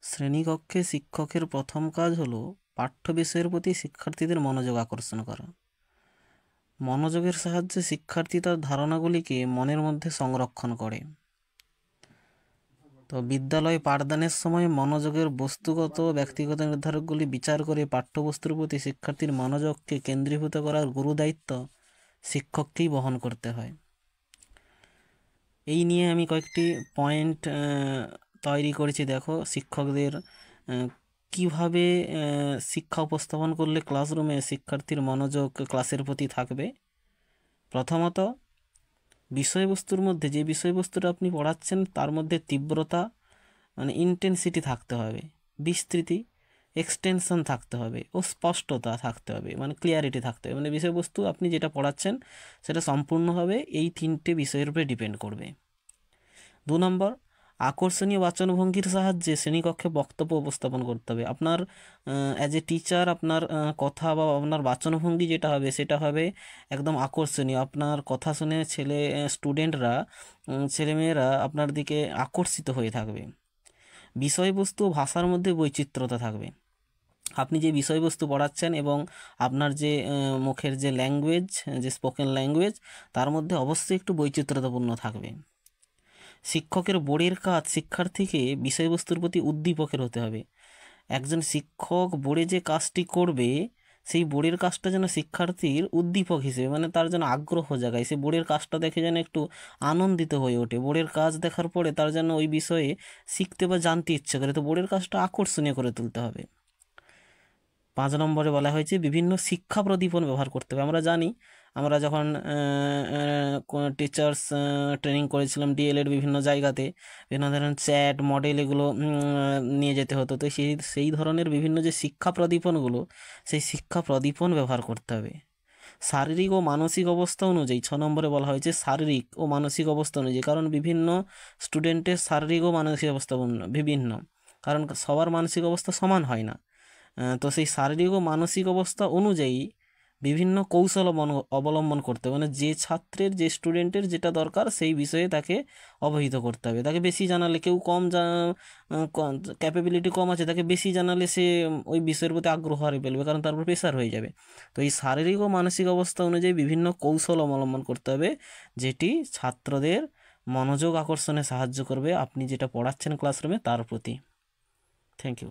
শ্রেণীকক্ষে শিক্ষকের প্রথম কাজ হলো পাঠ্য বিষয়ের প্রতি শিক্ষার্থীদের মনোযোগ আকর্ষণ করা। মনোযোগের সাহায্যে শিক্ষার্থী তার ধারণাগুলিকে মনের মধ্যে সংরক্ষণ করে। তো বিদ্যালয়ে পাঠদানের সময় মনোযোগের বস্তুগত ও ব্যক্তিগত নির্ধারকগুলি বিচার করে পাঠ্যবস্তুর প্রতি শিক্ষার্থীর মনোযোগকে কেন্দ্রীভূত করার গুরু দায়িত্ব শিক্ষককেই বহন করতে হয়। এই নিয়ে আমি কয়েকটি পয়েন্ট তৈরি করেছি। দেখো, শিক্ষকদের কিভাবে শিক্ষা উপস্থাপন করলে ক্লাসরুমে শিক্ষার্থীর মনোযোগ ক্লাসের প্রতি থাকবে। প্রথমত, বিষয়বস্তুর মধ্যে যে বিষয়বস্তুটা আপনি পড়াচ্ছেন তার মধ্যে তীব্রতা মানে ইন্টেন্সিটি থাকতে হবে, বিস্তৃতি এক্সটেনশন থাকতে হবে ও স্পষ্টতা থাকতে হবে, মানে ক্লিয়ারিটি থাকতে হবে। মানে বিষয়বস্তু আপনি যেটা পড়াচ্ছেন সেটা সম্পূর্ণভাবে এই তিনটে বিষয়ের উপরে ডিপেন্ড করবে। 2 নম্বর, আকর্ষণীয় বাচনভঙ্গির সাহায্যে শ্রেণীকক্ষে বক্তব্য উপস্থাপন করতে হবে। আপনার অ্যাজ এ টিচার আপনার কথা বা আপনার বাচনভঙ্গি যেটা হবে সেটা হবে একদম আকর্ষণীয়। আপনার কথা শুনে স্টুডেন্টরা ছেলেমেয়েরা আপনার দিকে আকর্ষিত হয়ে থাকবে। বিষয়বস্তু ভাষার মধ্যে বৈচিত্র্যতা থাকবে। আপনি যে বিষয়বস্তু পড়াচ্ছেন এবং আপনার যে মুখের যে ল্যাঙ্গুয়েজ, যে স্পোকেন ল্যাঙ্গুয়েজ, তার মধ্যে অবশ্যই একটু বৈচিত্র্যতাপূর্ণ থাকবে। শিক্ষকের বোর্ডের কাজ শিক্ষার্থীকে বিষয়বস্তুর প্রতি উদ্দীপকের হতে হবে। একজন শিক্ষক বোর্ডে যে কাজটি করবে সেই বোর্ডের কাজটা যেন শিক্ষার্থীর উদ্দীপক হিসেবে, মানে তার যেন আগ্রহ জাগায়, সে বোর্ডের কাজটা দেখে যেন একটু আনন্দিত হয়ে ওঠে। বোর্ডের কাজ দেখার পরে তার যেন ওই বিষয়ে শিখতে বা জানতে ইচ্ছে করে। তো বোর্ডের কাজটা আকর্ষণীয় করে তুলতে হবে। 5 নম্বরে বলা হয়েছে বিভিন্ন শিক্ষা প্রদীপন ব্যবহার করতে হবে। আমরা জানি, আমরা যখন টিচার্স ট্রেনিং করেছিলাম ডিএলএড বিভিন্ন জায়গাতে, বিভিন্ন ধরনের চ্যাট মডেল এগুলো নিয়ে যেতে হতো। তো সেই ধরনের বিভিন্ন যে শিক্ষা প্রদীপনগুলো, সেই শিক্ষা প্রদীপন ব্যবহার করতে হবে। শারীরিক ও মানসিক অবস্থা অনুযায়ী 6 নম্বরে বলা হয়েছে শারীরিক ও মানসিক অবস্থা অনুযায়ী, কারণ বিভিন্ন স্টুডেন্টের শারীরিক ও মানসিক অবস্থা বিভিন্ন, কারণ সবার মানসিক অবস্থা সমান হয় না। তো সেই শারীরিক ও মানসিক অবস্থা অনুযায়ী বিভিন্ন কৌশল অবলম্বন করতে হবে। মানে যে ছাত্রের যে স্টুডেন্টের যেটা দরকার সেই বিষয়ে তাকে অবহিত করতে হবে। তাকে বেশি জানালে, কেউ ক্যাপাবিলিটি কম আছে, তাকে বেশি জানালে সে ওই বিষয়ের প্রতি আগ্রহ হারিয়ে ফেলবে, কারণ তারপর প্রেশার হয়ে যাবে। তো এই শারীরিক ও মানসিক অবস্থা অনুযায়ী বিভিন্ন কৌশল অবলম্বন করতে হবে, যেটি ছাত্রদের মনোযোগ আকর্ষণে সাহায্য করবে আপনি যেটা পড়াচ্ছেন ক্লাসরুমে তার প্রতি। Thank you.